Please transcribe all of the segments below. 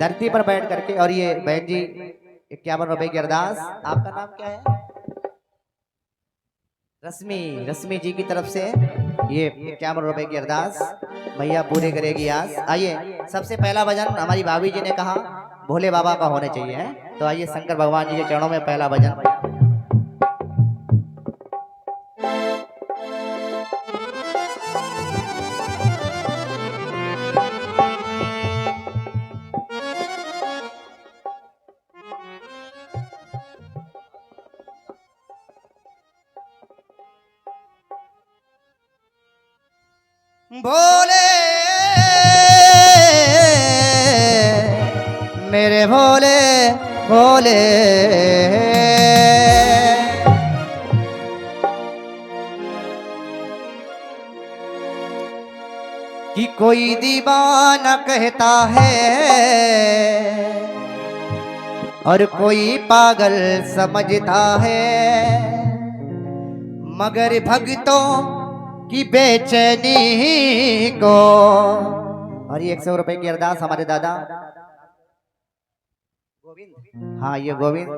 धरती पर बैठ करके। और ये बहन जी 51 रुपए की अरदास। आपका नाम क्या है? रश्मि। रश्मि जी की तरफ से ये 51 रुपए की अरदास भैया पूरी करेगी आज। आइए, सबसे पहला भजन हमारी भाभी जी ने कहा भोले बाबा का होने चाहिए है, तो आइए शंकर भगवान जी के चरणों में पहला भजन। भोले मेरे भोले भोले, कि कोई दीवाना कहता है और कोई पागल समझता है, मगर भक्तों की बेचैनी को। और ये 100 रुपए की अरदास हमारे दादा गोविंद, हाँ ये गोविंद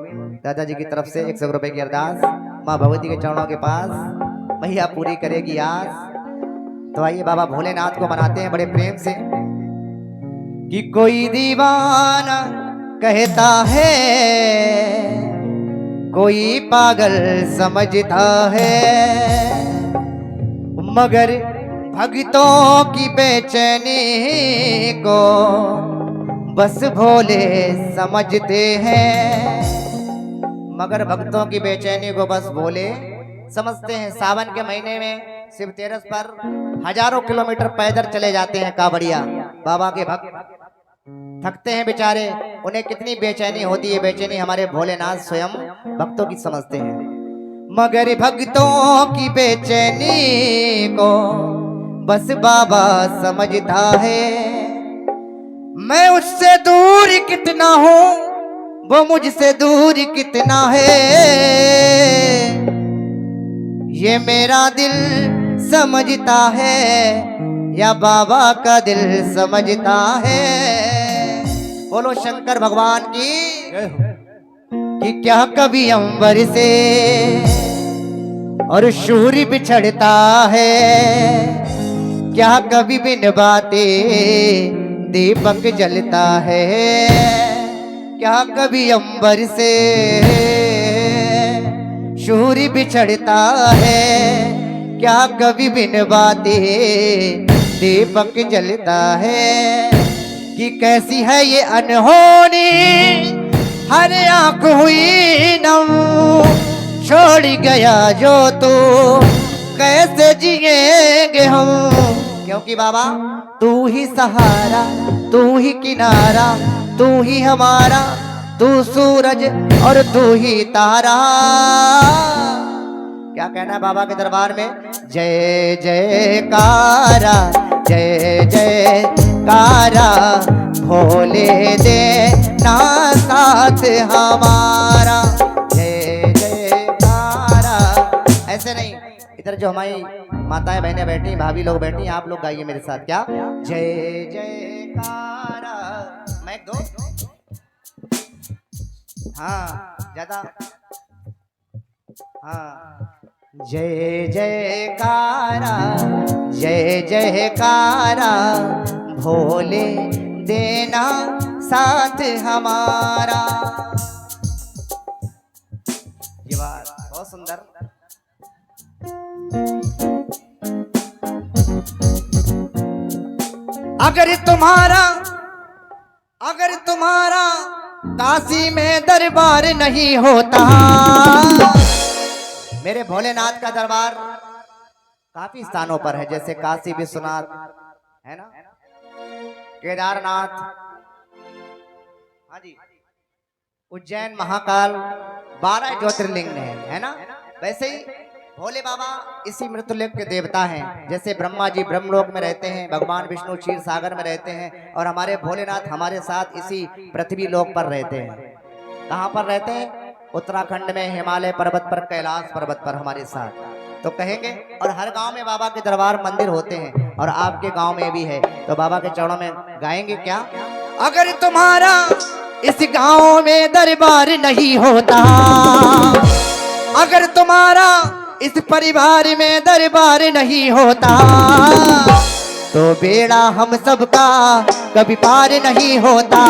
दादाजी की तरफ से 100 रुपए की अरदास माँ भगवती के चरणों के पास भैया पूरी करेगी आज। तो आइए बाबा भोलेनाथ को मनाते हैं बड़े प्रेम से। कि कोई दीवाना कहता है कोई पागल समझता है, मगर भक्तों की बेचैनी को बस भोले समझते हैं, मगर भक्तों की बेचैनी को बस भोले समझते हैं। सावन के महीने में शिव तेरस पर हजारों किलोमीटर पैदल चले जाते हैं कांवड़िया बाबा के भक्त, थकते हैं बेचारे, उन्हें कितनी बेचैनी होती है, बेचैनी हमारे भोलेनाथ स्वयं भक्तों की समझते हैं, मगर भक्तों की बेचैनी को बस बाबा समझता है। मैं उससे दूर कितना हूँ वो मुझसे दूर कितना है, ये मेरा दिल समझता है या बाबा का दिल समझता है। बोलो शंकर भगवान की। कि क्या कभी अंबर से और सूर्य बिछड़ता है, क्या कभी बिन बाते दीपक जलता है, क्या कभी अंबर से सूर्य बिछड़ता है, क्या कभी बिन बाते दीपक जलता है। कि कैसी है ये अनहोनी हर आंख हुई नम, छोड़ गया जो तू कैसे जिएंगे हम, क्योंकि बाबा तू ही सहारा तू ही किनारा तू ही हमारा, तू सूरज और तू ही तारा। क्या कहना है बाबा के दरबार में? जय जयकारा जय जयकारा भोले दे ना साथ हमारा, जय जयकारा। ऐसे नहीं, इधर जो हमारी माताएं बहनें बैठी भाभी लोग बैठी, आप लोग गाइए मेरे साथ। क्या? जय जयकारा। मैं दो, हाँ ज्यादा, हाँ। जय जयकारा जय जयकारा भोले देना साथ हमारा। ये बात बहुत सुंदर। अगर तुम्हारा काशी में दरबार नहीं होता, मेरे भोलेनाथ का दरबार काफी स्थानों पर है, जैसे काशी विश्वनाथ है ना, केदारनाथ, हाँ जी, उज्जैन महाकाल, 12 ज्योतिर्लिंग है ना। वैसे ही भोले बाबा इसी मृत्युलोक के देवता हैं, जैसे ब्रह्मा जी ब्रह्मलोक में रहते हैं, भगवान विष्णु क्षीर सागर में रहते हैं, और हमारे भोलेनाथ हमारे साथ इसी पृथ्वी लोक पर रहते हैं। कहाँ पर रहते हैं? उत्तराखंड में हिमालय पर्वत पर, कैलाश पर्वत पर हमारे साथ। तो कहेंगे, और हर गांव में बाबा के दरबार मंदिर होते हैं, और आपके गांव में भी है, तो बाबा के चरणों में गाएंगे क्या? अगर तुम्हारा इस गांव में दरबार नहीं होता, अगर तुम्हारा इस परिवार में दरबार नहीं होता, तो बेड़ा हम सबका कभी पार नहीं होता,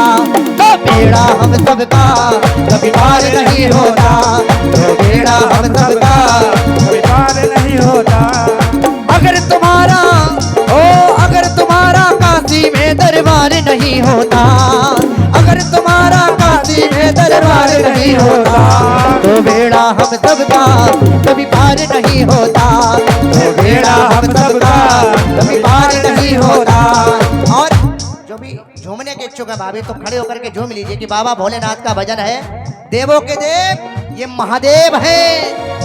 तो बेड़ा हम सबका कभी पार नहीं होता, तो बेड़ा हम सबका कभी पार नहीं होता। अगर तुम्हारा अगर तुम्हारा काशी में दरबार नहीं होता, अगर तुम्हारा काशी में दरबार नहीं होता, तो बेड़ा हम सबका कभी पार नहीं होता, तो बेड़ा हम सबका कभी पार नहीं होता। और जो भी झूमने के इच्छुक है भाभी तो खड़े होकर के झूम लीजिए कि बाबा भोलेनाथ का भजन है। देवों के देव ये महादेव है,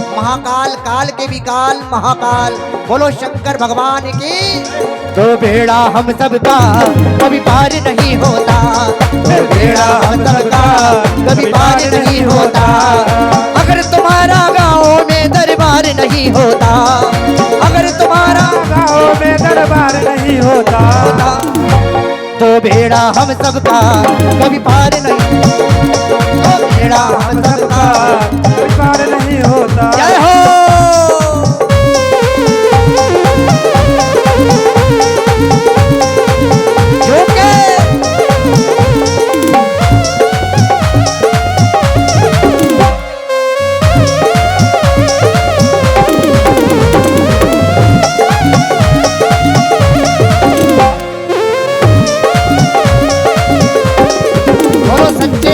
महाकाल काल के भी काल महाकाल, बोलो शंकर भगवान की। तो बेड़ा हम सबका कभी पार नहीं होता, तो बेड़ा हम सबका कभी पार नहीं होता। अगर तुम्हारा गाँव में दरबार नहीं होता, अगर तुम्हारा गाँव में दरबार नहीं होता, तो बेड़ा हम सबका कभी पार नहीं, तो बेड़ा हम सबका कभी पार नहीं होता। जय हो।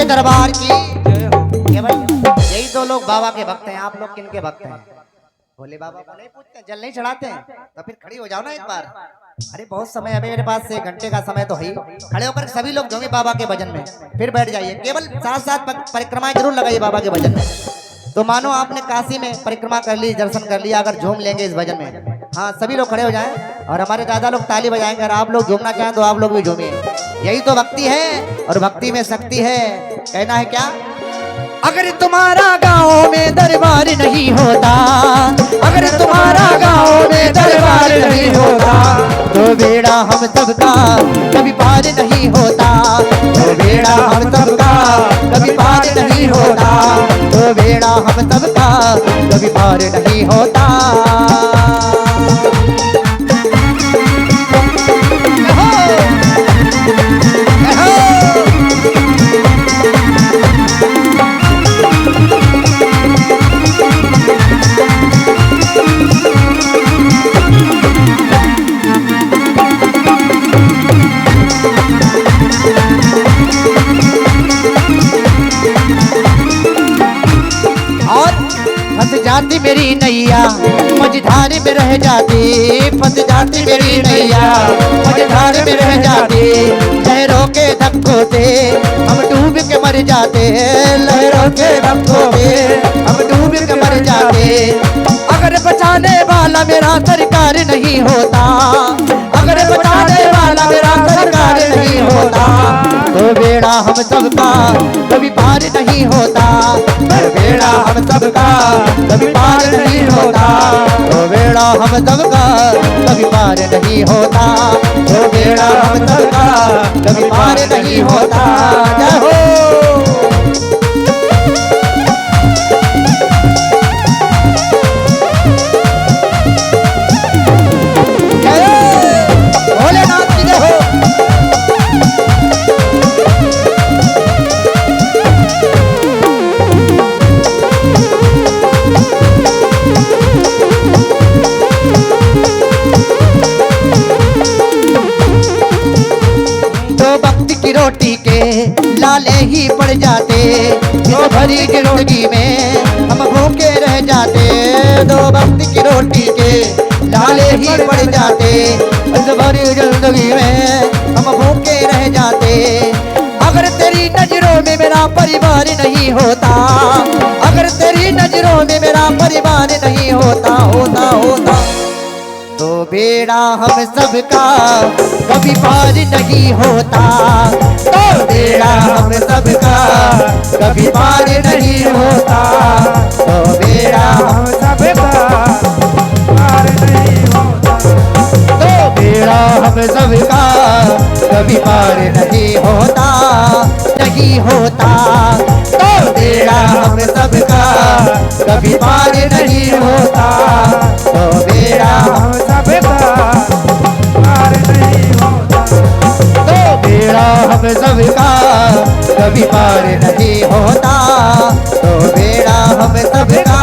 दरबार की यही तो लोग बाबा के भक्त हैं। आप लोग किन के भक्त हैं? भोले बाबा को नहीं पूछते, जल नहीं चढ़ाते हैं, तो फिर खड़ी हो जाओ ना एक बार। अरे बहुत समय है मेरे पास, 1 घंटे का समय तो है। खड़े होकर सभी लोग झूमे बाबा के भजन में, फिर बैठ जाइए। केवल साथ साथ परिक्रमाएं जरूर लगाइए बाबा के भजन में। तो मानो आपने काशी में परिक्रमा कर ली, दर्शन कर लिया, अगर झूम लेंगे इस भजन में। हाँ, सभी लोग खड़े हो जाएं और हमारे दादा लोग ताली बजाएंगे। अगर आप लोग झूमना चाहें तो आप लोग भी झूमिए। यही तो भक्ति है और भक्ति में शक्ति है। कहना है क्या? अगर तुम्हारा गाँव में दरबार नहीं होता, अगर तुम्हारा गाँव में दरबार नहीं होता, तो बेड़ा हम सबका कभी पार नहीं होता, तो बेड़ा हम सबका कभी पार नहीं होता, तो बेड़ा हम सबका कभी पार नहीं होता। जाती मेरी नैया मझधार में रह जाती, फंस जाती मेरी नैया मझधार में रह जाती। लहरों के धक्कों से हम डूब के मर जाते, लहरों के धक्कों से हम डूब के मर जाते। अगर बचाने वाला मेरा सरकार नहीं होता, अगर बचाने वाला मेरा सरकार नहीं होता, तो बेड़ा हम सबका कभी पार नहीं होता, तो बेड़ा हम सबका कभी पार नहीं होता, तो बेड़ा हम सबका कभी पार नहीं होता, तो बेड़ा हम सबका कभी पार नहीं होता। जय हो। भोलेनाथ की जय हो। रोटी के लाले ही पड़ जाते, इस भरी जिंदगी में हम भूखे रह जाते। दो वक्त की रोटी के लाले ही पड़ जाते, इस भरी जिंदगी में हम भूखे रह जाते। अगर तेरी नजरों में मेरा परिवार नहीं होता, अगर तेरी नजरों में मेरा परिवार नहीं होता, तो बेड़ा हम सबका कभी पार नहीं होता, तो बेड़ा हम सबका कभी पार नहीं होता, तो बेड़ा हम सबका पार नहीं होता, तो बेड़ा हम सबका कभी पार नहीं होता, नहीं होता। तो बेड़ा हम सबका कभी पार नहीं होता, तो बेड़ा हम सबका पार नहीं होता। तो बेड़ा हम सबका कभी पार नहीं होता, तो बेड़ा हम सबका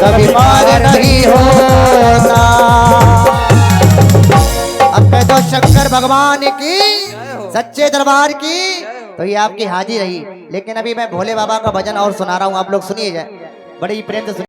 कभी पार नहीं होता। अब कह दो शंकर भगवान की, सच्चे दरबार की। तो ये आपकी हाजिर रही, लेकिन अभी मैं भोले बाबा का भजन और सुना रहा हूँ, आप लोग सुनिए जाए बड़े ही प्रेम से सुनिए।